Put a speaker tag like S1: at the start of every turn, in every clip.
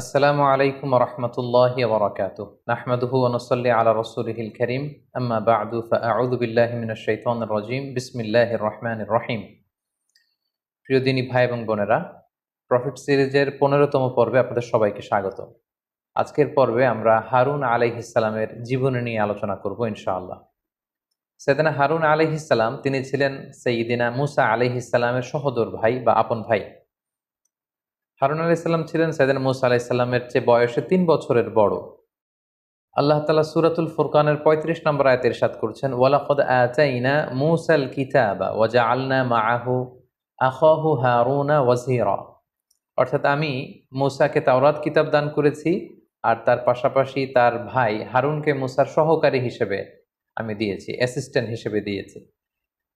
S1: আসসালামু আলাইকুম রহমতুল্লাহি ওবরাকাতুহ নাহমাদুহু ওয়া নুসাল্লি আলা রাসূলিহিল কারীম আম্মা বা'দু ফাআউযু বিল্লাহি মিনাশ শাইতানির রাজীম বিসমিল্লাহির রহমানির রহিম। প্রিয় দিনী ভাই এবং বোনেরা, প্রফিট সিরিজের 15তম পর্বে আপনাদের সবাইকে স্বাগত। আজকের পর্বে আমরা হারুন আলাইহিস সালামের জীবনী নিয়ে আলোচনা করব ইনশাআল্লাহ। সাইয়েদনা হারুন আলাইহিস সালাম তিনি ছিলেন সাইয়্যিদিনা মূসা আলাইহিস সালামের সহোদর ভাই বা আপন ভাই। হারুন আলাইহিস সালাম ছিলেন সাইয়েদনা মূসা আলাইহিস সালামের চেয়ে বয়সে ৩ বছরের বড়। আল্লাহ তাআলা সূরাতুল ফুরকানের ৩৫ নম্বর আয়াতে ইরশাদ করছেন, ওয়ালাকাদ আতাইনা মূসাল কিতাবা ওয়া জাআলনা মাআহু আখাহু হারুনা ওয়াজিরা। অর্থাৎ আমি মূসাকে তাওরাত কিতাব দান করেছি আর তার পাশাপাশি তার ভাই হারুনকে মূসার সহকারী হিসেবে আমি দিয়েছি, অ্যাসিস্ট্যান্ট হিসেবে দিয়েছি।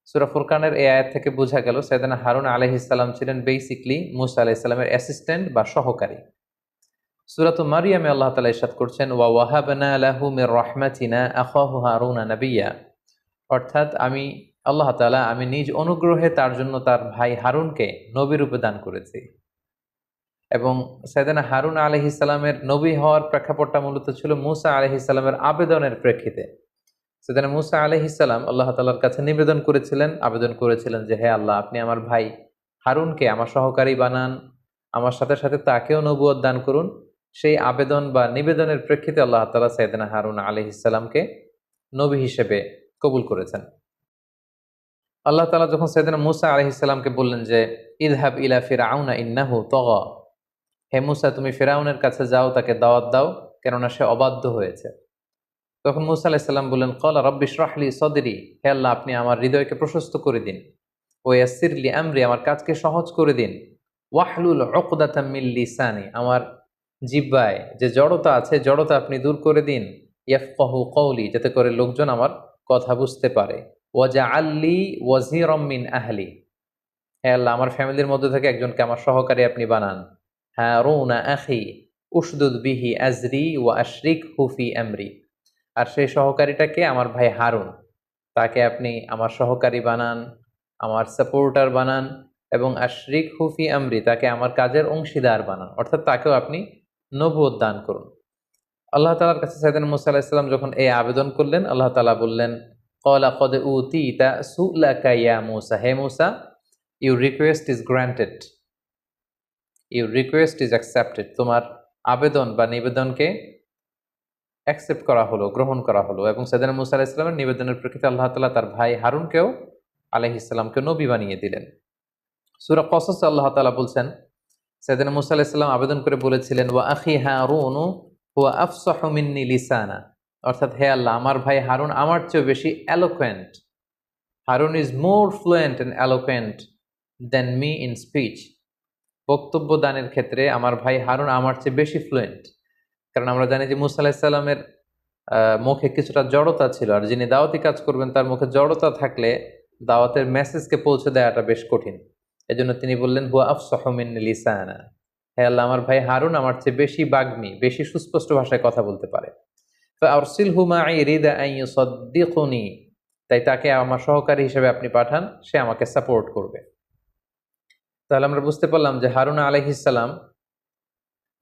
S1: সূরা ফুরকানের এই আয়াত থেকে বোঝা গেল সাইয়েদনা হারুন আলাইহিস সালাম ছিলেন বেসিক্যালি মূসা আলাইহিস সালামের অ্যাসিস্ট্যান্ট বা সহকারী। সূরাতু মারইয়ামে আল্লাহ তাআলা ইরশাদ করছেন, ওয়া ওয়াহাবনা লাহু মির রাহমাতিনা আখাহু হারুনা নাবিয়্যা। অর্থাৎ আল্লাহ তাআলা আমি নিজ অনুগ্রহে তার জন্য তার ভাই হারুনকে নবী রূপে দান করেছি। এবং সাইয়েদনা হারুন আলাইহিস সালামের নবী হওয়ার প্রেক্ষাপটটা মূলত ছিল মূসা আলাইহিস সালামের আবেদনের প্রেক্ষিতে। সাইয়েদনা মূসা আলাইহিস সালাম আল্লাহ তাআলার কাছে আবেদন করেছিলেন যে, হে আল্লাহ, আপনি আমার ভাই হারুনকে আমার সহকারী বানান, আমার সাথে সাথে তাকেও নবুয়ত দান করুন। সেই আবেদন বা নিবেদনের প্রেক্ষিতে আল্লাহ তাআলা সাইয়েদনা হারুন আলাইহিস সালামকে নবী হিসেবে কবুল করেছেন। আল্লাহ তাআলা যখন সাইয়েদনা মূসা আলাইহিস সালামকে বললেন যে, ইযহাব ইলা ফিরআউনা ইন্নাহু তাগা, হে মূসা তুমি ফিরআউনের কাছে যাও, তাকে দাওয়াত দাও, কেননা সে অবাধ্য হয়েছে। তখন মূসা আলাইহিস সালাম বললেন, ক্বালা রাব্বি ইশরাহ লি সাদরি, হে আল্লাহ আপনি আমার হৃদয়কে প্রশস্ত করে দিন। ওয়া ইয়াসসির লি আমরি, আমার কাজকে সহজ করে দিন। ওয়াহলুল উকদাতাম মিন লিসানি, আমার জিহ্বায় যে জড়তা আছে জড়তা আপনি দূর করে দিন। ইয়াফকাহু কওলি, যাতে করে লোকজন আমার কথা বুঝতে পারে। ওয়াজআল লি ওয়াজিরাম মিন আহলি, হে আল্লাহ আমার ফ্যামিলির মধ্যে থেকে একজনকে আমার সহকারী আপনি বানান। হারুনা আখি উশদুদ বিহি আজরি ওয়া আশরিকহু ফি আমরি, আর সেই সহকারীটাকে আমার ভাই হারুন, তাকে আপনি আমার সহকারী বানান, আমার সাপোর্টার বানান, এবং আশরিকহু ফি আমরি, তাকে আমার কাজের অংশীদার বানান, অর্থাৎ তাকেও আপনি নবুয়ত দান করুন। আল্লাহ তাআলার কাছে সাইয়েদনা মূসা আলাইহিস সালাম যখন এই আবেদন করলেন, আল্লাহ তাআলা বললেন, ক্বালা ক্বাদ উতিতা সু'লাকা ইয়া মূসা, হে Musa, your request is granted, your request is accepted, তোমার আবেদন বা নিবেদনকে অ্যাকসেপ্ট করা হলো, গ্রহণ করা হলো। এবং সাইয়েদনা মূসা আলাইহিস সালামের নিবেদনের প্রেক্ষিতে আল্লাহ তাআলা তার ভাই হারুনকেও আলাইহিস সালামকে নবী বানিয়ে দিলেন। সূরা কসসে আল্লাহ তাআলা বলছেন, সাইয়েদনা মূসা আলাইহিস সালাম আবেদন করে বলেছিলেন, ওয়া আখি হারুনু হুয়া আফসাহু মিন্নি লিসানা, অর্থাৎ হে আল্লাহ আমার ভাই হারুন আমার চেয়ে বেশি eloquent. Harun is more fluent and eloquent than me in speech. বক্তব্য দানের ক্ষেত্রে আমার ভাই হারুন আমার চেয়ে বেশি ফ্লুয়েন্ট। কারণ আমরা জানি যে মূসা আলাইহিস সালামের মুখে কিছুটা জড়তা ছিল, আর যিনি দাওয়াতি কাজ করবেন তার মুখে জড়তা থাকলে দাওয়াতের মেসেজকে পৌঁছে দেওয়াটা বেশ কঠিন। এজন্য তিনি বললেন, হুয়া আফসাহু মিন্নি লিসানা, হে আল্লাহ আমার ভাই হারুন আমার চেয়ে বেশি বাগ্মী, বেশি সুস্পষ্ট ভাষায় কথা বলতে পারে। ফাআরসিলহু মাই রিদা আন ইউসাদ্দিকুনি, তাই তাকে আমার সহকারী হিসেবে আপনি পাঠান, সে আমাকে সাপোর্ট করবে। তাহলে আমরা বুঝতে পারলাম যে হারুন আলাইহিস সালাম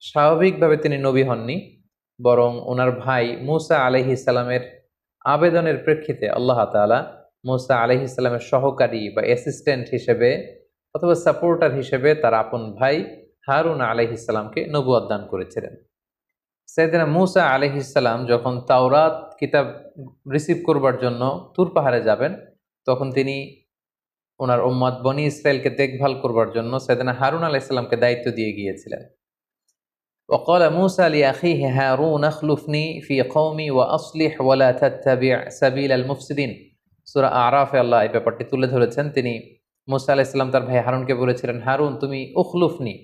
S1: স্বাভাবিকভাবে তিনি নবী হননি, বরং ওনার ভাই মূসা আলাইহিস সালামের আবেদনের প্রেক্ষিতে আল্লাহ তাআলা মূসা আলাইহিস সালামের সহকারী বা অ্যাসিস্ট্যান্ট হিসেবে অথবা সাপোর্টার হিসেবে তার আপন ভাই হারুন আলাইহিস সালামকে নবুয়ত দান করেছিলেন। সাইয়েদনা মূসা আলাইহিস সালাম যখন তাওরাত কিতাব রিসিভ করবার জন্য তুর পাহাড়ে যাবেন, তখন তিনি ওনার উম্মত বনি ইসরাইলকে দেখভাল করবার জন্য সাইয়েদনা হারুন আলাইহিস সালামকে দায়িত্ব দিয়ে গিয়েছিলেন। وقال موسى لأخيه هارون اخلفني في قومي وأصلح ولا تتبع سبيل المفسدين। সূরা আরাফে আল্লাহ এই ব্যাপারটি তুলে ধরেছেন। তিনি মূসা আলাইহিস সালাম তার ভাই হারুনকে বলেছিলেন, হারুন তুমি উখলুফনি,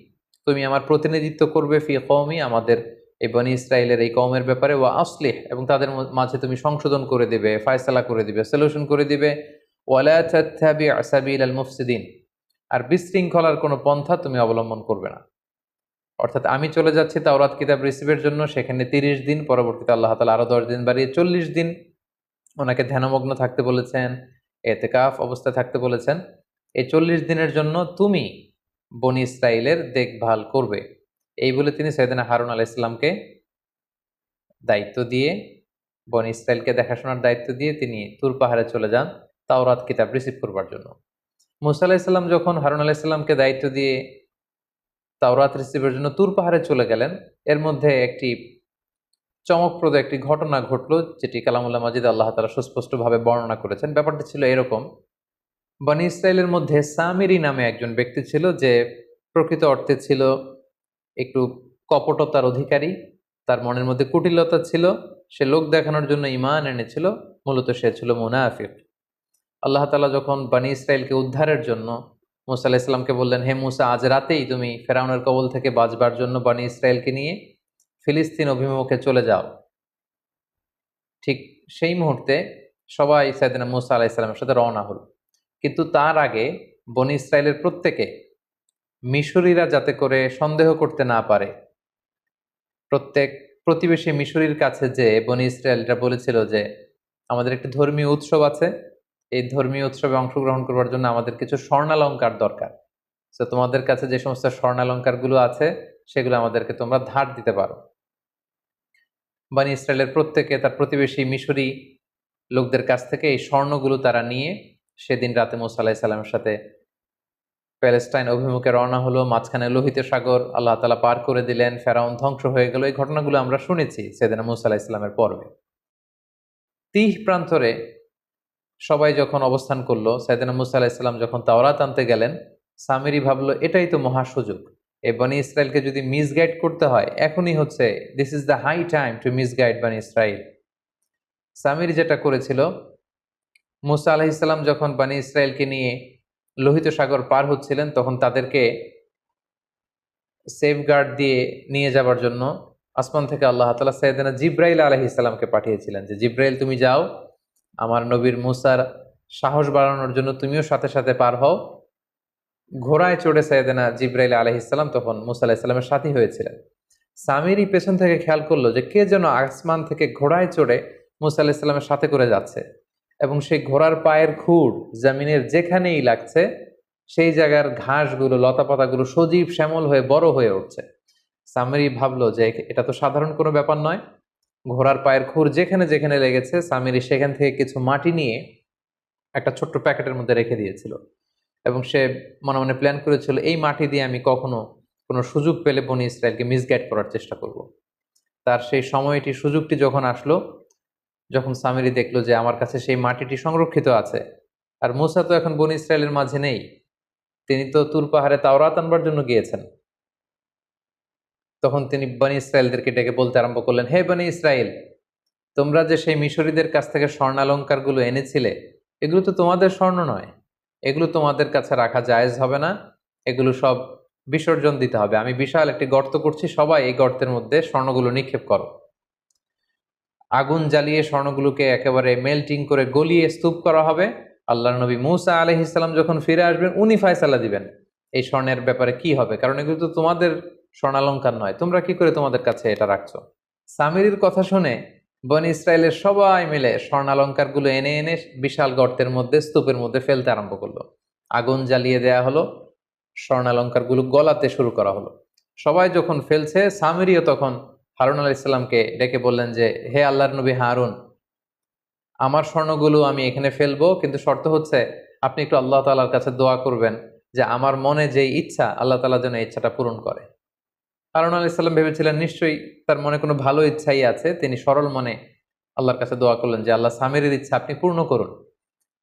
S1: তুমি আমার প্রতিনিধিত্ব করবে, ফি কওমি আমাদের এই বনি ইসরাইলের এই কওমের ব্যাপারে, ওয়া আসলিহ এবং তাদের মাঝে তুমি সংশোধন করে দিবে, ফায়সালা করে দিবে, সলিউশন করে দিবে, ওয়ালা তাত্তাবি সাবিলাল মুফসিদিন, আর বিশৃঙ্খলার কোনো পন্থা তুমি অবলম্বন করবে না। অর্থাৎ আমি চলে যাচ্ছি তাওরাত কিতাব রিসিভের জন্য, সেখানে 30 দিন, পরবর্তীতে আল্লাহ তাআলা আরো 10 দিন বাড়িয়ে 40 দিন ওনাকে ধ্যানমগ্ন থাকতে বলেছেন, এতেকাফ অবস্থায় থাকতে বলেছেন। এই 40 দিনের জন্য তুমি বনি ইসরাইলের দেখভাল করবে। এই বলে তিনি সাইয়েদনা হারুন আলাইহিস সালামকে দায়িত্ব দিয়ে, বনি ইসরায়েলকে দেখাশোনার দায়িত্ব দিয়ে তিনি তুর পাহাড়ে চলে যান তাওরাত কিতাব রিসিভ করবার জন্য। মুসা আলাইহিস সালাম যখন হারুন আলাইহিস সালামকে দায়িত্ব দিয়ে তাওরাত রিসিভের জন্য তুর পাহাড়ে চলে গেলেন, এর মধ্যে একটি চমকপ্রদ একটি ঘটনা ঘটলো, যেটি কালামুল্লাহ মাজিদ আল্লাহ তাআলা সুস্পষ্টভাবে বর্ণনা করেছেন। ব্যাপারটি ছিল এরকম: বনি ইসরায়েলের মধ্যে সামিরি নামে একজন ব্যক্তি ছিল, যে প্রকৃত অর্থে ছিল একটু কপটতার অধিকারী। তার মনের মধ্যে কুটিলতা ছিল, সে লোক দেখানোর জন্য ঈমান এনেছিল, মূলত সে ছিল মুনাফিক। আল্লাহ তাআলা যখন বনি ইসরায়েলকে উদ্ধারের জন্য মুসা আলাইহিস সালামকে বললেন, হে মুসা, আজ রাতেই তুমি ফেরাউনের কবল থেকে বাঁচবার জন্য বনি ইসরায়েলকে নিয়ে ফিলিস্তিন অভিমুখে চলে যাও, ঠিক সেই মুহূর্তে সবাই সাইয়েদনা মুসা আলাইহিস সালামের সাথে রওনা হল। কিন্তু তার আগে বনি ইসরায়েলের প্রত্যেকে, মিশরীরা যাতে করে সন্দেহ করতে না পারে, প্রত্যেক প্রতিবেশী মিশরীর কাছে যে বনি ইসরায়েলরা বলেছিল যে আমাদের একটি ধর্মীয় উৎসব আছে, এই ধর্মীয় উৎসবে অংশগ্রহণ করবার জন্য আমাদের কিছু স্বর্ণালঙ্কার দরকার। তো তোমাদের কাছে যে সমস্ত স্বর্ণালঙ্কারগুলো আছে সেগুলো আমাদেরকে তোমরা ধার দিতে পারো। বনি ইসরায়েলের প্রত্যেকে তার প্রতিবেশী মিশরী লোকদের কাছ থেকে এই স্বর্ণগুলো তারা নিয়ে সেদিন রাতে মুসা আলাইহিস সালামের সাথে প্যালেস্টাইন অভিমুখে রওনা হলো। মাঝখানে লোহিত সাগর আল্লাহ তাআলা পার করে দিলেন, ফেরাউন ধ্বংস হয়ে গেল। এই ঘটনাগুলো আমরা শুনেছি সাইয়েদনা মুসা আলাইহিস সালামের পর্বে। তিহ প্রান্তরে সবাই যখন অবস্থান করলো, সাইয়েদনা মুসা আলাইহিস সালাম যখন তাওরাত আনতে গেলেন, সামিরি ভাবলো এটাই তো মহা সুযোগ, এই বনি ইসরায়েলকে যদি মিসগাইড করতে হয় এখনই হচ্ছে, this is the high time to misguide বনি ইসরায়েল। সামিরি যেটা করেছিল, মুসা আলাইহিস সালাম যখন বনি ইসরায়েলকে নিয়ে লোহিত সাগর পার হচ্ছিলেন, তখন তাদেরকে সেফগার্ড দিয়ে নিয়ে যাবার জন্য আসমান থেকে আল্লাহ তাআলা সাইয়েদনা জিব্রাইল আলাইহিস সালামকে পাঠিয়েছিলেন, যে জিব্রাইল তুমি যাও, আমার নবীর মুসার সাহস বাড়ানোর জন্য তুমিও সাথে সাথে পার হও। ঘোড়ায় চড়ে সাইয়েদনা জিব্রাইল আলাইহিস সালাম তখন মুসা আলাইহিস সালামের সাথী হয়েছিলেন। সামিরি পেছন থেকে খেয়াল করলো যে কে যেন আসমান থেকে ঘোড়ায় চড়ে মুসা আলাইহিস সালামের সাথে করে যাচ্ছে, এবং সেই ঘোড়ার পায়ের খুর জমিনের যেখানেই লাগছে সেই জায়গার ঘাসগুলো, লতাপাতাগুলো সজীব শ্যামল হয়ে বড় হয়ে উঠছে। সামিরি ভাবলো যে এটা তো সাধারণ কোনো ব্যাপার নয়। ঘোড়ার পায়ের খুর যেখানে যেখানে লেগেছে সামিরি সেখান থেকে কিছু মাটি নিয়ে একটা ছোট্ট প্যাকেটের মধ্যে রেখে দিয়েছিল, এবং সে মনে মনে প্ল্যান করেছিল এই মাটি দিয়ে আমি কখনো কোনো সুযোগ পেলে বনি ইসরায়েলকে মিসগাইড করার চেষ্টা করব। তার সেই সময়টি, সুযোগটি যখন আসলো, যখন সামিরি দেখলো যে আমার কাছে সেই মাটিটি সংরক্ষিত আছে, আর মুসা তো এখন বনি ইসরায়েলের মাঝে নেই, তিনি তো তুর পাহাড়ে তাওরাত আনবার জন্য গিয়েছেন, তখন তিনি বনি ইসরায়েলদেরকে ডেকে বলতে আরম্ভ করলেন, হে বনি ইসরায়েল, তোমরা যে সেই মিশরীদের কাছ থেকে স্বর্ণালঙ্কারগুলো এনেছিলে, এগুলো তো তোমাদের স্বর্ণ নয়, এগুলো তোমাদের কাছে রাখা জায়েজ হবে না, এগুলো সব বিসর্জন দিতে হবে। আমি বিশাল একটি গর্ত করছি, সবাই এই গর্তের মধ্যে স্বর্ণগুলো নিক্ষেপ করো। আগুন জ্বালিয়ে স্বর্ণগুলোকে একেবারে মেল্টিং করে গলিয়ে স্তূপ করা হবে। আল্লাহর নবী মুসা আলাইহিস সালাম যখন ফিরে আসবেন, উনি ফয়সালা দিবেন এই স্বর্ণের ব্যাপারে কি হবে, কারণ এগুলো তো তোমাদের স্বর্ণালঙ্কার নয়, তোমরা কি করে তোমাদের কাছে এটা রাখছো। সামিরির কথা শুনে বনি ইসরায়েলের সবাই মিলে স্বর্ণালঙ্কারগুলো এনে এনে বিশাল গর্তের মধ্যে, স্তূপের মধ্যে ফেলতে আরম্ভ করলো। আগুন জ্বালিয়ে দেয়া হলো, স্বর্ণালঙ্কারগুলো গলাতে শুরু করা হলো। সবাই যখন ফেলছে, সামিরিও তখন হারুন আলাইহিস সালামকে ডেকে বললেন যে হে আল্লাহর নবী হারুন, আমার স্বর্ণগুলো আমি এখানে ফেলবো, কিন্তু শর্ত হচ্ছে আপনি একটু আল্লাহ তাআলার কাছে দোয়া করবেন যে আমার মনে যে ইচ্ছা, আল্লাহ তাআলা যেন এই ইচ্ছাটা পূরণ করে। হারুন আলাইহিস সালাম ভেবেছিলেন নিশ্চয়ই তার মনে কোনো ভালো ইচ্ছাই আছে। তিনি সরল মনে আল্লাহর কাছে দোয়া করলেন যে আল্লাহ, সামিরির ইচ্ছা আপনি পূর্ণ করুন।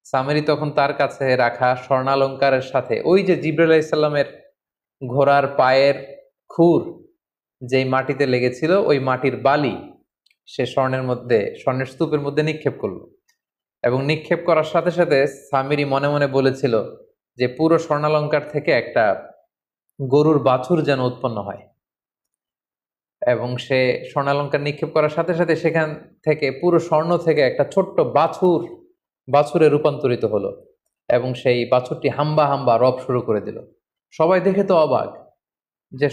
S1: সামিরি তখন তার কাছে রাখা স্বর্ণালঙ্কারের সাথে ওই যে জিবরাইল আলাইহিস সালামের ঘোড়ার পায়ের খুর যেই মাটিতে লেগেছিল, ওই মাটির বালি সে স্বর্ণের স্তূপের মধ্যে নিক্ষেপ করলো। এবং নিক্ষেপ করার সাথে সাথে সামিরি মনে মনে বলেছিল যে পুরো স্বর্ণালঙ্কার থেকে একটা গরুর বাছুর যেন উৎপন্ন হয়। এবং সে স্বর্ণালঙ্কার নিক্ষেপ করার সাথে সাথে সেখান থেকে পুরো স্বর্ণ থেকে একটা ছোট্ট বাছুরে রূপান্তরিত হলো, এবং সেই বাছুরটি হাম্বা হাম্বা রব শুরু করে দিল। সবাই দেখে তো অবাক যে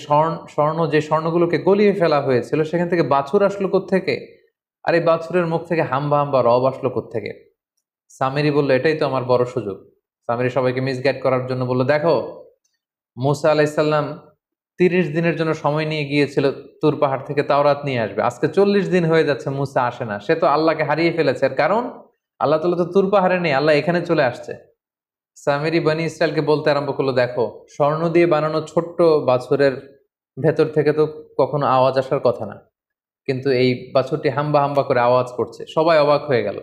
S1: যে স্বর্ণগুলোকে গলিয়ে ফেলা হয়েছিল সেখান থেকে বাছুর আসলো কোত্থেকে, আর এই বাছুরের মুখ থেকে হাম্বা হাম্বা রব আসলো কোত্থেকে। সামিরি বলল এটাই তো আমার বড় সুযোগ। সামিরি সবাইকে মিসগাইড করার জন্য বলল, দেখো মুসা আলাইহিস সালাম 30 দিনের জন্য সময় নিয়ে গিয়েছিল তুর পাহাড় থেকে তাওরাত নিয়ে আসবে, আজকে 40 দিন হয়ে যাচ্ছে, মুসা আসে না। সে তো আল্লাহকে হারিয়ে ফেলেছে। এর কারণ আল্লাহ তাআলা তো তুর পাহাড়ে নেই, আল্লাহ এখানে চলে আসছে। সামিরি বনি ইসরায়েলকে বলতে আরম্ভ করলো, দেখো, স্বর্ণ দিয়ে বানানো ছোট্ট বাছুরের ভেতর থেকে তো কখনো আওয়াজ আসার কথা না, কিন্তু এই বাছুরটি হাম্বা হাম্বা করে আওয়াজ করছে। সবাই অবাক হয়ে গেল।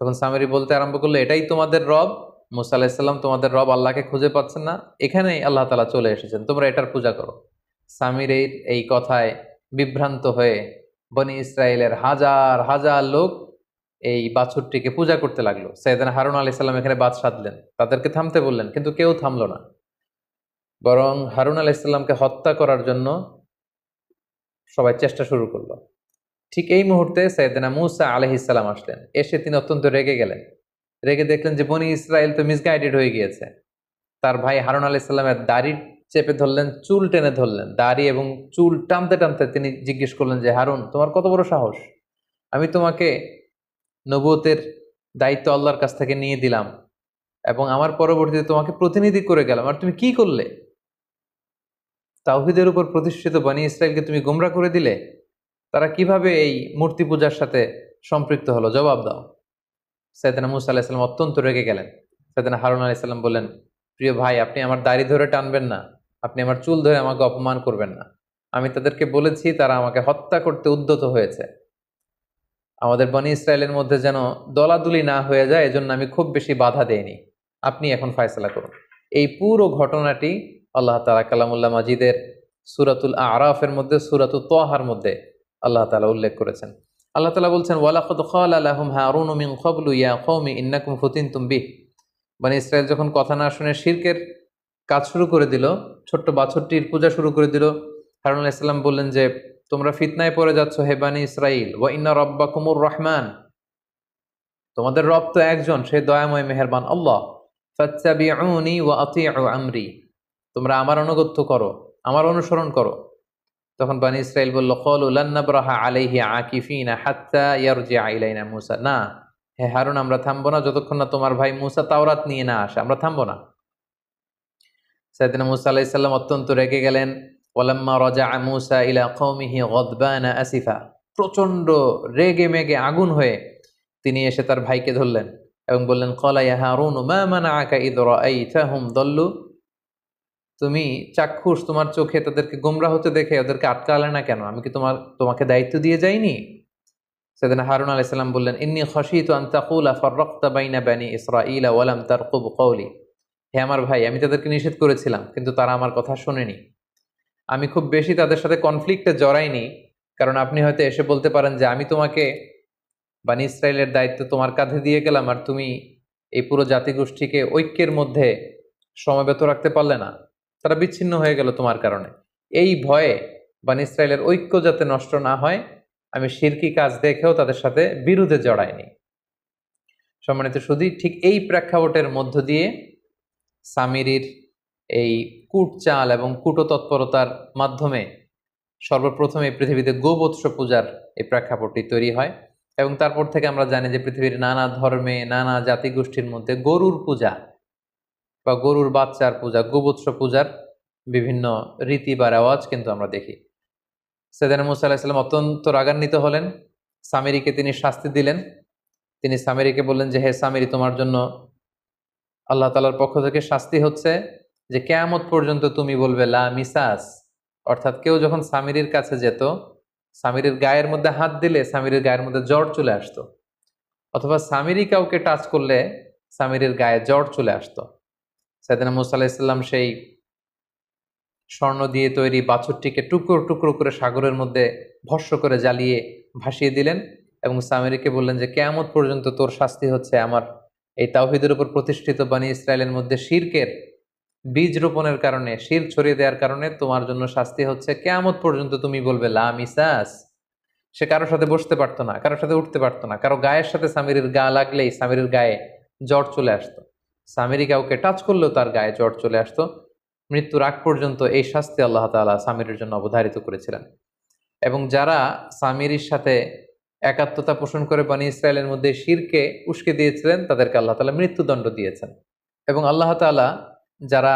S1: তখন সামিরি বলতে আরম্ভ করলো, এটাই তোমাদের রব? মুসা আলাহিসাল্লাম তোমাদের রব আল্লাহকে খুঁজে পাচ্ছেন না? এখানেই আল্লাহ তাআলা চলে এসেছেন, তোমরা এটার পূজা করো। সামিরের এই কথায় বিভ্রান্ত হয়ে বনি ইসরায়েলের হাজার হাজার লোক এই বাছুরটিকে পূজা করতে লাগলো। সাইয়েদনা হারুন আলাইহিস সালাম এখানে বাদ সাধলেন, তাদেরকে থামতে বললেন, কিন্তু কেউ থামলো না। বরং হারুন আলাইহিস সালামকে হত্যা করার জন্য সবাই চেষ্টা শুরু করলো। ঠিক এই মুহূর্তে সাইয়েদনা মূসা আলাইহিস সালাম আসলেন। এসে তিনি অত্যন্ত রেগে গেলেন। রেগে দেখলেন যে বনি ইসরায়েল তো মিসগাইডেড হয়ে গিয়েছে। তার ভাই হারুন আলাইহিস সালামের দাড়ি চেপে ধরলেন, চুল টেনে ধরলেন। দাড়ি এবং চুল টানতে টানতে তিনি জিজ্ঞেস করলেন যে, হারুন, তোমার কত বড় সাহস? আমি তোমাকে নবুয়তের দায়িত্ব আল্লাহর কাছ থেকে নিয়ে দিলাম এবং আমার পরবর্তীতে তোমাকে প্রতিনিধি করে গেলাম, আর তুমি কি করলে? তাওহীদের উপর প্রতিষ্ঠিত বনি ইসরায়েলকে তুমি গোমরা করে দিলে। তারা কিভাবে এই মূর্তি পূজার সাথে সম্পৃক্ত হলো? জবাব দাও। সাইয়েদনা মূসা আলাইহিস সালাম অত্যন্ত রেগে গেলেন। সাইয়েদনা হারুন আলাইহিস সালাম বললেন, প্রিয় ভাই, আপনি আমার দাড়ি ধরে টানবেন না, আপনি আমার চুল ধরে আমাকে অপমান করবেন না। আমি তাদেরকে বলেছি, তারা আমাকে হত্যা করতে উদ্যত হয়েছে। আমাদের বনি ইসরায়েলের মধ্যে যেন দলাদুলি না হয়ে যায়, এজন্য আমি খুব বেশি বাধা দেইনি। আপনি এখন ফয়সালা করুন। এই পুরো ঘটনাটি আল্লাহ তাআলা কালামুল্লাহ মাজিদের সূরাতুল আরাফের মধ্যে, সূরাতুত তাহার মধ্যে আল্লাহ তাআলা উল্লেখ করেছেন। আল্লাহ তাআলা বলছেন, ওয়ালাকাদ ক্বালা লাহুম হারুনু মিন ক্বাবলু ইয়া কওমি ইন্নাকুম ফুতিনতুম বিহ। বনি ইসরায়েল যখন কথা না শুনে শিরকের কাজ শুরু করে দিল, ছোট্ট বাছুরটির পূজা শুরু করে দিল, হারুন আলাইহিস সালাম বললেন যে, তোমরা ফিতনায় পড়ে যাচ্ছ হে বানি ইসরাইল, ওয়া ইন্না রাব্বাকুমুর রহমান, তোমাদের রব তো একজন, সে দয়াময় মেহেরবান আল্লাহ। ফাত্তাবিউনি ওয়া আতিউ আমরি, তোমরা আমার আনুগত্য করো, আমার অনুসরণ করো। তখন বানি ইসরাইল বলল, ক্বালু লান নাবরাহা আলাইহি আকিফিনা হাত্তা ইয়ারজিআ ইলাইনা মূসা, না হে হারুন, আমরা থামবো না যতক্ষণ না তোমার ভাই মূসা তাওরাত নিয়ে না আসে, আমরা থামবো না। সাইয়েদনা মূসা আলাইহিস সালাম অত্যন্ত রেগে গেলেন। ওয়ালাম্মা রাজাআ মূসা ইলা কওমিহি গাদবানা আসিফা, প্রচন্ড রেগে মেগে আগুন হয়ে তিনি এসে তার ভাইকে ধরলেন এবং বললেন, ক্বালা ইয়া হারুন মা মানাআকা ইয রাআইতাহুম দাল্লু, তুমি চাক্ষুষ, তোমার চোখে তাদেরকে গোমরা হতে দেখে ওদেরকে আটকালে না কেন? আমি কি তোমাকে দায়িত্ব দিয়ে যাইনি? সাইয়েদনা হারুন আলাইহিস সালাম বললেন, ইন্নী খাশীতু আন তাকুলা ফাররাকতা বাইনা বানি ইসরাঈলা ওয়া লাম তারকুব কওলি, হে আমার ভাই, আমি তাদেরকে নিষেধ করেছিলাম কিন্তু তারা আমার কথা শোনেনি। আমি খুব বেশি তাদের সাথে কনফ্লিক্টে জড়াইনি, কারণ আপনি হয়তো এসে বলতে পারেন যে আমি তোমাকে বানি ইসরায়েলের দায়িত্ব তোমার কাঁধে দিয়ে গেলাম আর তুমি এই পুরো জাতিগোষ্ঠীকে ঐক্যের মধ্যে সমবেত রাখতে পারলে না, তারা বিচ্ছিন্ন হয়ে গেল তোমার কারণে। এই ভয়ে বানি ইসরায়েলের ঐক্য যাতে নষ্ট না হয়, আমি শিরকি কাজ দেখেও তাদের সাথে বিরোধে জড়াইনি। সম্মানিত সুধী, ঠিক এই প্রেক্ষাপটের মধ্য দিয়ে সামিরির এই কূটচাল এবং কূটতৎপরতার মাধ্যমে সর্বপ্রথম এই পৃথিবীতে গোবৎস পূজার এই প্রেক্ষাপটটি তৈরি হয়। এবং তারপর থেকে আমরা জানি যে পৃথিবীর নানা ধর্মে, নানা জাতিগোষ্ঠীর মধ্যে গরুর পূজা বা গরুর বাচ্চার পূজা, গোবৎস পূজার বিভিন্ন রীতি বা রেওয়াজ কিন্তু আমরা দেখি। সাইয়েদনা মূসা আলাইহিস সালাম অত্যন্ত রাগান্বিত হলেন। সামিরিকে তিনি শাস্তি দিলেন। তিনি সামিরিকে বললেন যে, হে সামিরি, তোমার জন্য আল্লাহ তাআলার পক্ষ থেকে শাস্তি হচ্ছে যে কিয়ামত পর্যন্ত তুমি বলবে লা মিসাস, অর্থাৎ কেউ যখন সামিরির কাছে যেত, সামিরির গায়ের মধ্যে হাত দিলে সামিরির গায়ের মধ্যে জ্বর চলে আসতো, অথবা সামিরি কাউকে টাচ করলে সামিরির গায়ে জ্বর চলে আসতো। সাইয়েদনা মূসা আলাইহিস সালাম সেই স্বর্ণ দিয়ে তৈরি বাছুরটিকে টুকরো টুকরো করে সাগরের মধ্যে ভস্ম করে জ্বালিয়ে ভাসিয়ে দিলেন এবং সামিরিকে বললেন যে কিয়ামত পর্যন্ত তোর শাস্তি হচ্ছে আমার এই তাওহীদের উপর প্রতিষ্ঠিত বানি ইসরায়েলের মধ্যে শিরকের বীজ রোপণের কারণে, শির ছড়িয়ে দেওয়ার কারণে তোমার জন্য শাস্তি হচ্ছে কিয়ামত পর্যন্ত তুমি বলবে লা মিসাস। সে কারোর সাথে বসতে পারতো না, কারোর সাথে উঠতে পারতো না, কারো গায়ের সাথে সামিরির গা লাগলেই সামিরির গায়ে জ্বর চলে আসতো। সামিরি কাউকে টাচ করলেও তার গায়ে জ্বর চলে আসতো। মৃত্যুর আগ পর্যন্ত এই শাস্তি আল্লাহ তাআলা সামিরির জন্য অবধারিত করেছিলেন। এবং যারা সামিরির সাথে একাত্মতা পোষণ করে বনি ইসরায়েলের মধ্যে শিরকে উস্কে দিয়েছিলেন, তাদেরকে আল্লাহ তাআলা মৃত্যুদণ্ড দিয়েছেন। এবং আল্লাহ তাআলা যারা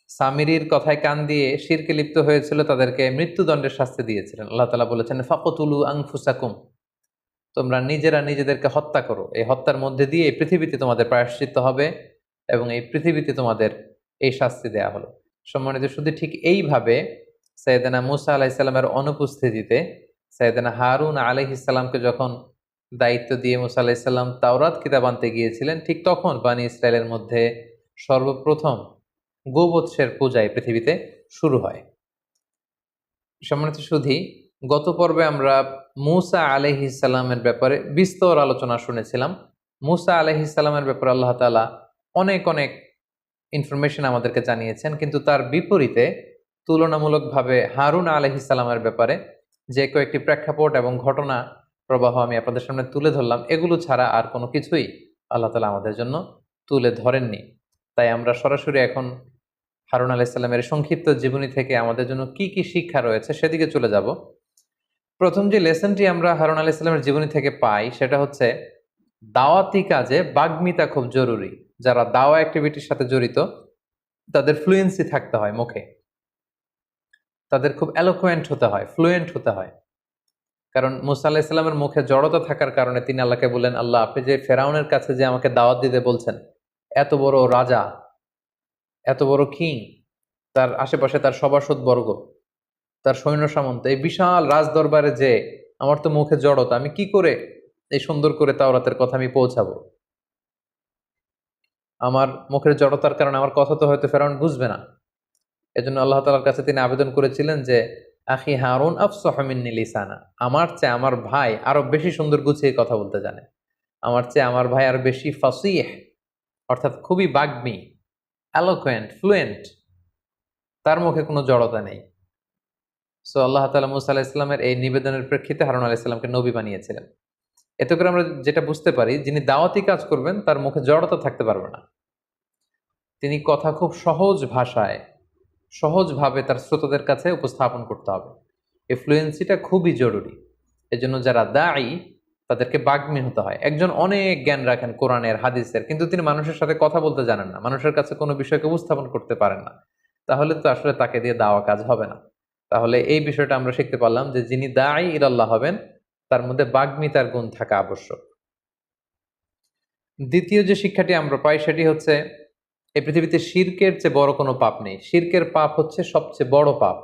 S1: সামিরির কথায় কান দিয়ে শিরকে লিপ্ত হয়েছিল, তাদেরকে মৃত্যুদণ্ডের শাস্তি দিয়েছিলেন। আল্লাহ তাআলা বলেছেন ফাকতুলু আনফুসাকুম, তোমরা নিজেরা নিজেদেরকে হত্যা করো, এই হত্যার মধ্যে দিয়ে এই পৃথিবীতে তোমাদের প্রায়শ্চিত্ত হবে এবং এই পৃথিবীতে তোমাদের এই শাস্তি দেয়া হলো। সম্মানিত, শুধু ঠিক এইভাবে সাইয়েদনা মুসা আলাইহিসসালামের অনুপস্থিতিতে সাইয়েদনা হারুন আলাইহিসসালামকে যখন দায়িত্ব দিয়ে মুসা আলাইহিসসালাম তাওরাত কিতাব আনতে গিয়েছিলেন, ঠিক তখন বানি ইসরায়েলের মধ্যে সর্বপ্রথম গোবৎসের পূজা এই পৃথিবীতে শুরু হয়। সম্মানিত সুধী, গত পর্বে আমরা মুসা আলাইহিসসালামের ব্যাপারে বিস্তর আলোচনা শুনেছিলাম। মুসা আলাইহিসসালামের ব্যাপারে আল্লাহ তাআলা অনেক অনেক ইনফরমেশন আমাদেরকে জানিয়েছেন, কিন্তু তার বিপরীতে তুলনামূলকভাবে হারুন আলাইহিসসালামের ব্যাপারে যে কয়েকটি প্রেক্ষাপট এবং ঘটনা প্রবাহ আমি আপনাদের সামনে তুলে ধরলাম, এগুলো ছাড়া আর কোনো কিছুই আল্লাহ তাআলা আমাদের জন্য তুলে ধরেননি। তাই আমরা সরাসরি এখন হারুন আলাইহিসসালামের সংক্ষিপ্ত জীবনী থেকে আমাদের জন্য কি কি শিক্ষা রয়েছে সেদিকে চলে যাব। প্রথম যে লেসনটি আমরা হারুন আলাইহিসসালামের জীবনী থেকে পাই সেটা হচ্ছে দাওয়াতি কাজে বাগ্মিতা খুব জরুরি। যারা দাওয়া অ্যাক্টিভিটির সাথে জড়িত তাদের ফ্লুয়েন্সি থাকতে হয় মুখে, তাদের খুব এলোকুয়েন্ট হতে হয়, ফ্লুয়েন্ট হতে হয়। কারণ মুসা আলাইহিসসালামের মুখে জড়তা থাকার কারণে তিনি আল্লাহকে বললেন, আল্লাহ আপনি যে ফেরাউনের কাছে যে আমাকে দাওয়াত দিতে বলছেন, এত বড় রাজা, এত বড় কিং, তার আশেপাশে তার সভাসদ বর্গ, তার সৈন্য সামন্ত, এই বিশাল রাজ দরবারে যে আমার তো মুখে জড়তা, আমি কি করে এই সুন্দর করে তাওরাতের কথা আমি পৌঁছাবো? আমার মুখের জড়তার কারণে আমার কথা তো হয়তো ফেরাউন বুঝবে না। এজন্য আল্লাহ তাআলার কাছে তিনি আবেদন করেছিলেন যে আখি হারুন আফসাহু মিন্নি লিসানা, আমার চেয়ে আমার ভাই আরো বেশি সুন্দর গুছিয়ে কথা বলতে জানে, আমার চেয়ে আমার ভাই আরো বেশি ফাসিহ, অর্থাৎ খুবই বাগ্মী, এলোকুয়েন্ট, ফ্লুয়েন্ট, তার মুখে কোনো জড়তা নেই। সো আল্লাহ তাআলা মুসা আলাইহিস সালামের এই নিবেদনের প্রেক্ষিতে হারুন আলাইহিস সালামকে নবী বানিয়েছিলেন। এতে করে আমরা যেটা বুঝতে পারি, যিনি দাওয়াতি কাজ করবেন তার মুখে জড়তা থাকতে পারবে না। তিনি কথা খুব সহজ ভাষায়, সহজভাবে তার শ্রোতাদের কাছে উপস্থাপন করতে হবে। এই ফ্লুয়েন্সিটা খুবই জরুরি। এজন্য যারা দায়ী তাদেরকে বাগ্মী হতে হয়। একজন অনেক জ্ঞান রাখেন কোরআনের, হাদিসের, কিন্তু তিনি মানুষের সাথে কথা বলতে জানেন না, মানুষের কাছে কোনো বিষয়কে উপস্থাপন করতে পারেন না, তাহলে তো আসলে তাকে দিয়ে দাওয়া কাজ হবে না। তাহলে এই বিষয়টা আমরা শিখতে পারলাম যে যিনি দায়ী ইলাল্লাহ হবেন তার মধ্যে বাগ্মিতার গুণ থাকা আবশ্যক। দ্বিতীয় যে শিক্ষাটি আমরা পাই সেটি হচ্ছে এই পৃথিবীতে শিরকের চেয়ে বড় কোনো পাপ নেই। শিরকের পাপ হচ্ছে সবচেয়ে বড় পাপ,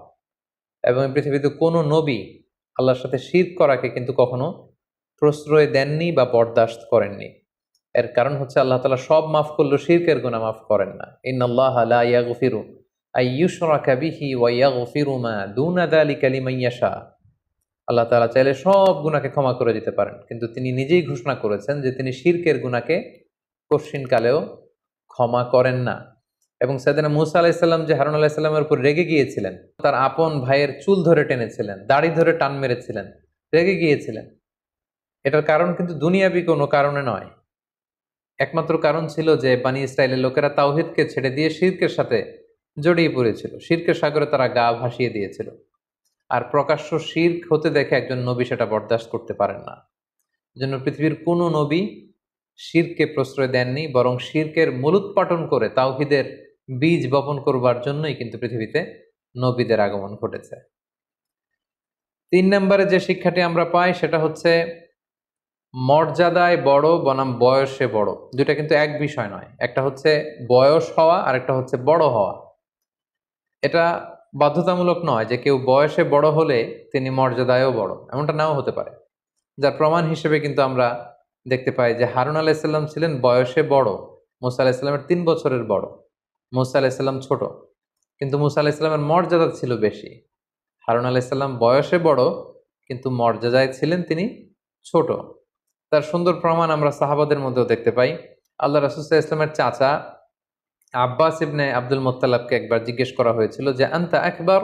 S1: এবং এই পৃথিবীতে কোনো নবী আল্লাহর সাথে শিরক করাকে কিন্তু কখনো প্রশ্রয় দেননি বা বরদাস্ত করেননি। এর কারণ হচ্ছে আল্লাহ তাআলা সব মাফ করলেও শিরকের গুনাহ মাফ করেন না। ইন্নাল্লাহা লা ইয়াগফিরু আইয়ুশরাকা বিহি ওয়া ইয়াগফিরু মা দুনা যালিকা লিমান ইয়াশা। আল্লাহ তাআলা চাইলে সব গুনাহকে ক্ষমা করে দিতে পারেন, কিন্তু তিনি নিজেই ঘোষণা করেছেন যে তিনি শিরকের গুনাহকে কঠিনকালেও ক্ষমা করেন না। এবং সাইয়েদনা মুসা আলাইহিস সালাম যে হারুন আলাইহিস সালামের উপর রেগে গিয়েছিলেন, তার আপন ভাইয়ের চুল ধরে টেনেছিলেন, দাড়ি ধরে টান মেরেছিলেন, রেগে গিয়েছিলেন, এটার কারণ কিন্তু দুনিয়াবি কোনো কারণে নয়। একমাত্র কারণ ছিল যে বানি ইসরায়েলের লোকেরা তাওহীদকে ছেড়ে দিয়ে শিরকের সাথে জড়িয়ে পড়েছিল, শিরকের সাগরে তারা গা ভাসিয়ে দিয়েছিল। আর প্রকাশ্য শিরক হতে দেখে একজন নবী সেটা বরদাস্ত করতে পারেন না। এজন্য পৃথিবীর কোনো নবী শিরককে প্রশ্রয় দেননি, বরং শিরকের মূলোৎপাটন করে তাওহীদের বীজ বপন করবার জন্যই কিন্তু পৃথিবীতে নবীদের আগমন ঘটেছে। 3 নম্বরে যে শিক্ষাটি আমরা পাই সেটা হচ্ছে মর্যাদায় বড় বনাম বয়সে বড়, দুটা কিন্তু এক বিষয় নয়। একটা হচ্ছে বয়স হওয়া আর একটা হচ্ছে বড় হওয়া। এটা বাধ্যতামূলক নয় যে কেউ বয়সে বড় হলে তিনি মর্যাদায়ও বড়, এমনটা নাও হতে পারে। যার প্রমাণ হিসেবে কিন্তু আমরা দেখতে পাই যে হারুন আলাইহিস সালাম ছিলেন বয়সে বড়, মুসা আলাইহিস সালামের 3 বছরের বড়। মুসা আলাইহিস সালাম ছোট, কিন্তু মুসা আলাইহিস সালামের মর্যাদা ছিল বেশি। হারুন আলাইহিস সালাম বয়সে বড়, কিন্তু মর্যাদায় ছিলেন তিনি ছোট। তার সুন্দর প্রমাণ আমরা সাহাবাদের মধ্যেও দেখতে পাই। আল্লাহ রাসূল সাল্লাল্লাহু আলাইহি ওয়াসাল্লামের চাচা আব্বাস ইবনে আব্দুল মুত্তালিবকে একবার জিজ্ঞেস করা হয়েছিল যে আনতা আকবার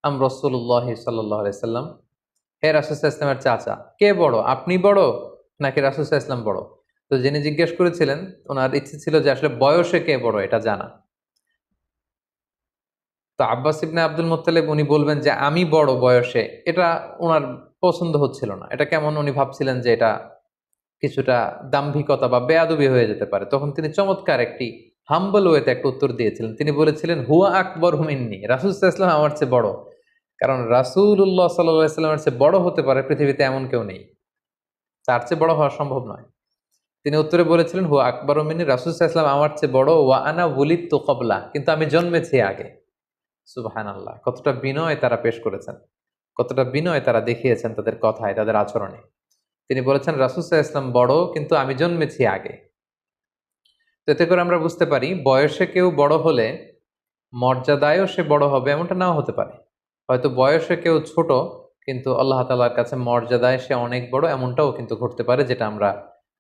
S1: আম রাসূলুল্লাহ সাল্লাল্লাহু আলাইহি ওয়াসাল্লাম, হে রাসূল সাল্লাল্লাহু আলাইহি ওয়াসাল্লামের চাচা, কে বড়, আপনি বড় নাকি রাসূল সাল্লাল্লাহু আলাইহি ওয়াসাল্লাম বড়? তো যিনি জিজ্ঞেস করেছিলেন ওনার ইচ্ছে ছিল যে আসলে বয়সে কে বড় এটা জানা। তো আব্বাস ইবনে আব্দুল মুত্তালিব উনি বলবেন যে আমি বড় বয়সে, এটা ওনার পছন্দ হচ্ছিল না। এটা কেমন, উনি ভাবছিলেন যে এটা কিছুটা দাম্ভিকতা বা বেয়াদবি হয়ে যেতে পারে। তখন তিনি চমৎকার একটি হাম্বল ওয়েতে একটা উত্তর দিয়েছিলেন। তিনি বলেছিলেন, হুয়া আকবর হুমিন্নি, রাসূল সাল্লাল্লাহু আলাইহি ওয়াসাল্লাম আমার চেয়ে বড়। কারণ রাসূলুল্লাহ সাল্লাল্লাহু আলাইহি ওয়াসাল্লামের চেয়ে বড় হতে পারে পৃথিবীতে এমন কেউ নেই, তার চেয়ে বড় হওয়া সম্ভব নয়। তিনি উত্তরে বলেছিলেন, হুয়া আকবর মিন্নি, রাসূল সাল্লাল্লাহু আলাইহি ওয়াসাল্লাম আমার চেয়ে বড়, ওয়া আনা ওয়ালিদতু ক্বাবলা, কিন্তু আমি জন্মেছি আগে। সুবহানাল্লাহ, কতটা বিনয় তারা পেশ করেছেন, কতটা বিনয় তারা দেখিয়েছেন তাদের কথায়, তাদের আচরণে। তিনি বলেছেন রাসূল সাল্লাল্লাহু আলাইহি ওয়াসাল্লাম বড়, কিন্তু আমি জন্মেছি আগে। তো এতে করে আমরা বুঝতে পারি বয়সে কেউ বড় হলে মর্যাদায়ও সে বড় হবে এমনটা নাও হতে পারে। হয়তো বয়সে কেউ ছোট, কিন্তু আল্লাহ তাআলার কাছে মর্যাদায় সে অনেক বড়, এমনটাও কিন্তু ঘটতে পারে, যেটা আমরা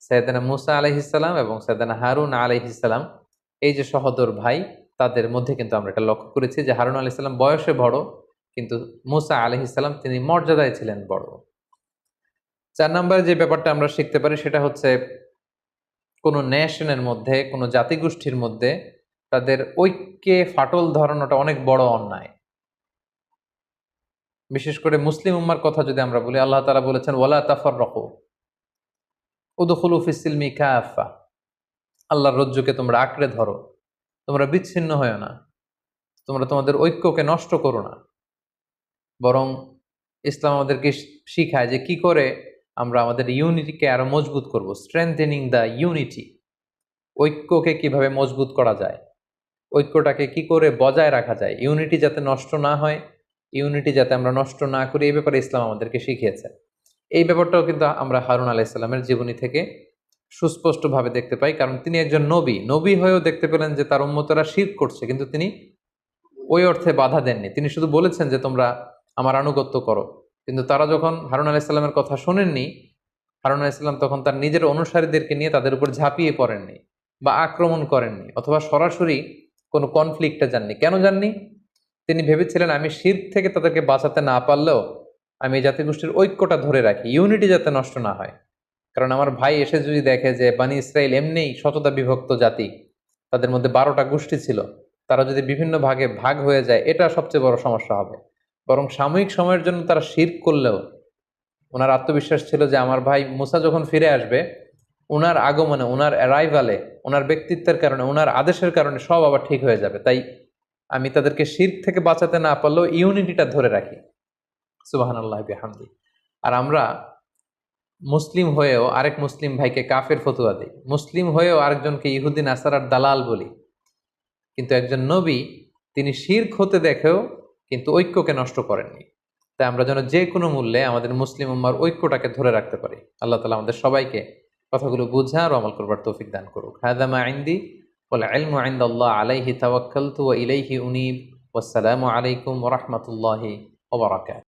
S1: সাইয়েদনা মূসা আলাইহিস সালাম এবং সাইয়েদনা হারুন আলাইহিস সালাম, এই যে সহোদর ভাই, তাদের মধ্যে কিন্তু আমরা এটা লক্ষ্য করেছি যে হারুন আলাইহিস সালাম বয়সে বড়, কিন্তু মূসা আলাইহিস সালাম তিনি মর্যাদায় ছিলেন বড়। ৪ নম্বরে যে ব্যাপারটা আমরা শিখতে পারি সেটা হচ্ছে কোনো নেশনের মধ্যে, কোনো জাতিগোষ্ঠীর মধ্যে তাদের ঐক্যে ফাটল ধরানোটা অনেক বড় অন্যায়। বিশেষ করে মুসলিম উম্মার কথা যদি আমরা বলি, আল্লাহ তাআলা বলেছেন ওয়ালা তাফাররাকু উদখুলু ফিস সিলমি কাফা, আল্লাহর রজ্জুকে তোমরা আঁকড়ে ধরো, তোমরা বিচ্ছিন্ন হয়ো না, তোমরা তোমাদের ঐক্যকে নষ্ট করো না। বরং ইসলাম আমাদেরকে শিখায় যে কি করে আমরা আমাদের ইউনিটিকে আরো মজবুত করব, স্ট্রেংথেনিং দ্য ইউনিটি। ঐক্যকে কিভাবে মজবুত করা যায়, ঐক্যটাকে কি করে বজায় রাখা যায়, ইউনিটি যাতে নষ্ট না হয়, ইউনিটি যাতে আমরা নষ্ট না করি, এই ব্যাপারে ইসলাম আমাদেরকে শিখিয়েছে। এই ব্যাপারটাও কিন্তু আমরা হারুন আলাইহিস সালামের জীবনী থেকে সুস্পষ্টভাবে দেখতে পাই। কারণ তিনি একজন নবী, নবী হয়েও দেখতে পেলেন যে তার উম্মতরা শিরক করছে, কিন্তু তিনি ওই অর্থে বাধা দেননি। তিনি শুধু বলেছেন যে তোমরা আমার আনুগত্য করো। কিন্তু তারা যখন হারুন আলাইহিস সালামের কথা শোনেননি, হারুন আলাইহিস সালাম তখন তার নিজের অনুসারীদেরকে নিয়ে তাদের উপর ঝাঁপিয়ে পড়েননি বা আক্রমণ করেননি, অথবা সরাসরি কোনো কনফ্লিক্টে যাননি। কেন যাননি? তিনি ভেবেছিলেন আমি শিরক থেকে তাদেরকে বাঁচাতে না পারলেও আমি এই জাতিগোষ্ঠীর ঐক্যটা ধরে রাখি, ইউনিটি যাতে নষ্ট না হয়। কারণ আমার ভাই এসে যদি দেখে যে বানি ইসরাইল এমনিই শততা বিভক্ত জাতি, তাদের মধ্যে 12টা গোষ্ঠী ছিল, তারা যদি বিভিন্ন ভাগে ভাগ হয়ে যায়, এটা সবচেয়ে বড় সমস্যা হবে। বরং সাময়িক সময়ের জন্য তারা শিরক করলেও ওনার আত্মবিশ্বাস ছিল যে আমার ভাই মুসা যখন ফিরে আসবে, ওনার আগমনে, ওনার অ্যারাইভালে, ওনার ব্যক্তিত্বের কারণে, ওনার আদেশের কারণে সব আবার ঠিক হয়ে যাবে। তাই আমি তাদেরকে শিরক থেকে বাঁচাতে না পারলেও ইউনিটিটা ধরে রাখি। সুবহানাল্লাহ বিহামদি। আর আমরা মুসলিম হয়েও আরেক মুসলিম ভাইকে কাফের ফতুয়া দিই, মুসলিম হয়েও আরেকজনকে ইহুদি নাসারার দালাল বলি। কিন্তু একজন নবী, তিনি শিরক হতে দেখেও কিন্তু ঐক্যকে নষ্ট করেননি। তাই আমরা যেন যে কোনো মূল্যে আমাদের মুসলিম উম্মার ঐক্যটাকে ধরে রাখতে পারি। আল্লাহ তাআলা আমাদের সবাইকে কথাগুলো বুঝা আর আমল করবার তৌফিক দান করুক। হাযা মা ইনদি ওয়াল ইলমু ইনদাল্লাহ আলাইহি তাওয়াক্কালতু ওয়া ইলাইহি উনীব। ওয়াসসালামু আলাইকুম ওয়া রাহমাতুল্লাহি ওয়া বারাকাতুহু।